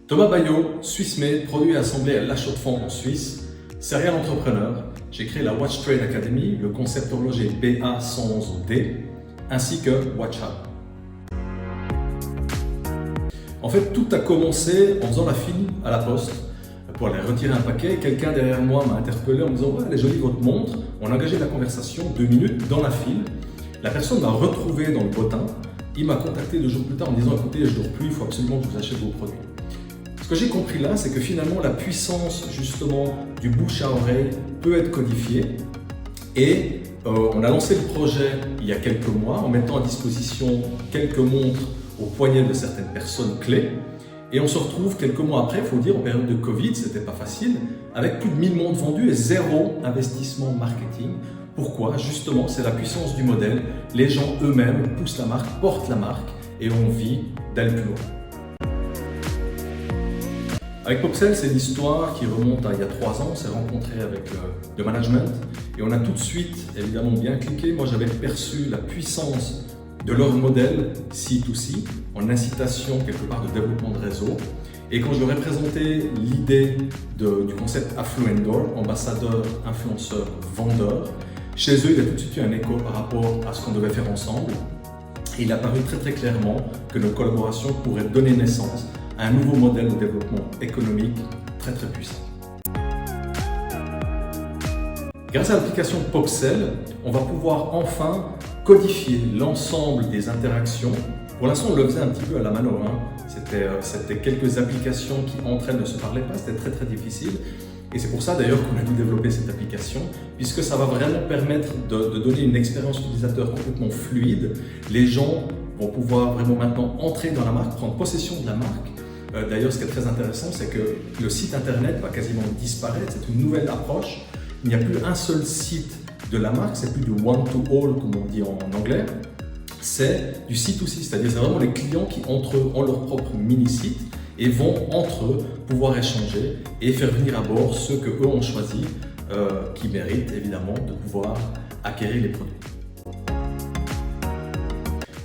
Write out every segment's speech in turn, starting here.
Thomas Baillot, Swissmade, produit et assemblé à La Chaux-de-Fonds en Suisse, serial entrepreneur. J'ai créé la Watch Trade Academy, le concept horloger BA111D, ainsi que Watch Hub. En fait, tout a commencé en faisant la file à la poste pour aller retirer un paquet. Quelqu'un derrière moi m'a interpellé en me disant « Ouais, elle est jolie votre montre ». On a engagé la conversation 2 minutes dans la file. La personne m'a retrouvé dans le bottin. Il m'a contacté 2 jours plus tard en me disant « Écoutez, je ne dors plus, il faut absolument que je vous achète vos produits ». Ce que j'ai compris là, c'est que finalement la puissance justement du bouche à oreille peut être codifiée. Et on a lancé le projet il y a quelques mois en mettant à disposition quelques montres au poignet de certaines personnes clés. Et on se retrouve quelques mois après, il faut dire, en période de Covid, c'était pas facile, avec plus de 1000 montres vendues et 0 investissement marketing. Pourquoi? Justement, c'est la puissance du modèle. Les gens eux-mêmes poussent la marque, portent la marque et on vit d'aller plus loin. Avec Popcell, c'est une histoire qui remonte à il y a 3 ans. On s'est rencontré avec le management et on a tout de suite évidemment bien cliqué. Moi, j'avais perçu la puissance de leur modèle C2C en incitation quelque part de développement de réseau. Et quand je leur ai présenté l'idée du concept Affluent Door, ambassadeur, influenceur, vendeur, chez eux, il y a tout de suite eu un écho par rapport à ce qu'on devait faire ensemble. Et il a paru très clairement que nos collaborations pourraient donner naissance à un nouveau modèle de développement économique très puissant. Grâce à l'application Popcell, on va pouvoir enfin codifier l'ensemble des interactions. Pour l'instant, on le faisait un petit peu à la mano. C'était quelques applications qui entre elles ne se parlaient pas, c'était très difficile. Et c'est pour ça d'ailleurs qu'on a dû développer cette application, puisque ça va vraiment permettre de donner une expérience utilisateur complètement fluide. Les gens vont pouvoir vraiment maintenant entrer dans la marque, prendre possession de la marque. D'ailleurs, ce qui est très intéressant, c'est que le site internet va quasiment disparaître. C'est une nouvelle approche. Il n'y a plus un seul site de la marque, c'est plus du one-to-all, comme on dit en anglais. C'est du C2C, c'est-à-dire c'est vraiment les clients qui, entre eux, ont leur propre mini-site et vont, entre eux, pouvoir échanger et faire venir à bord ceux qu'eux ont choisi, qui méritent évidemment de pouvoir acquérir les produits.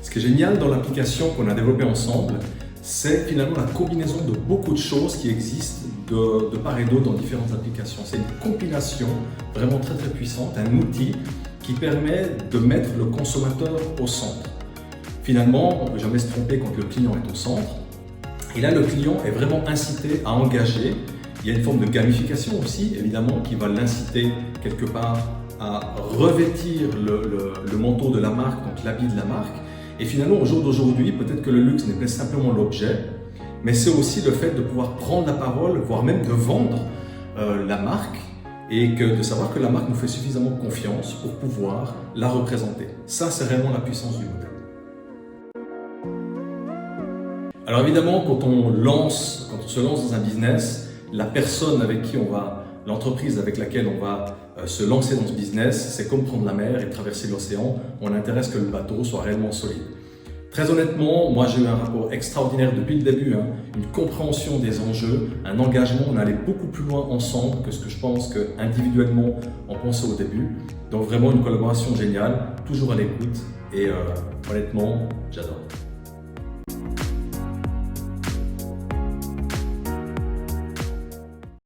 Ce qui est génial dans l'application qu'on a développée ensemble, c'est finalement la combinaison de beaucoup de choses qui existent de part et d'autre dans différentes applications. C'est une compilation vraiment très puissante, un outil qui permet de mettre le consommateur au centre. Finalement, on ne peut jamais se tromper quand le client est au centre. Et là, le client est vraiment incité à engager. Il y a une forme de gamification aussi, évidemment, qui va l'inciter quelque part à revêtir le manteau de la marque, donc l'habit de la marque. Et finalement, au jour d'aujourd'hui, peut-être que le luxe n'est pas simplement l'objet, mais c'est aussi le fait de pouvoir prendre la parole, voire même de vendre la marque, et de savoir que la marque nous fait suffisamment confiance pour pouvoir la représenter. Ça, c'est vraiment la puissance du modèle. Alors évidemment, quand on se lance dans un business, la personne avec qui l'entreprise avec laquelle on va se lancer dans ce business, c'est comme prendre la mer et traverser l'océan. On intéresse que le bateau soit réellement solide. Très honnêtement, moi j'ai eu un rapport extraordinaire depuis le début, une compréhension des enjeux, un engagement. On allait beaucoup plus loin ensemble que ce que je pense qu'individuellement on pensait au début. Donc vraiment une collaboration géniale, toujours à l'écoute et honnêtement, j'adore.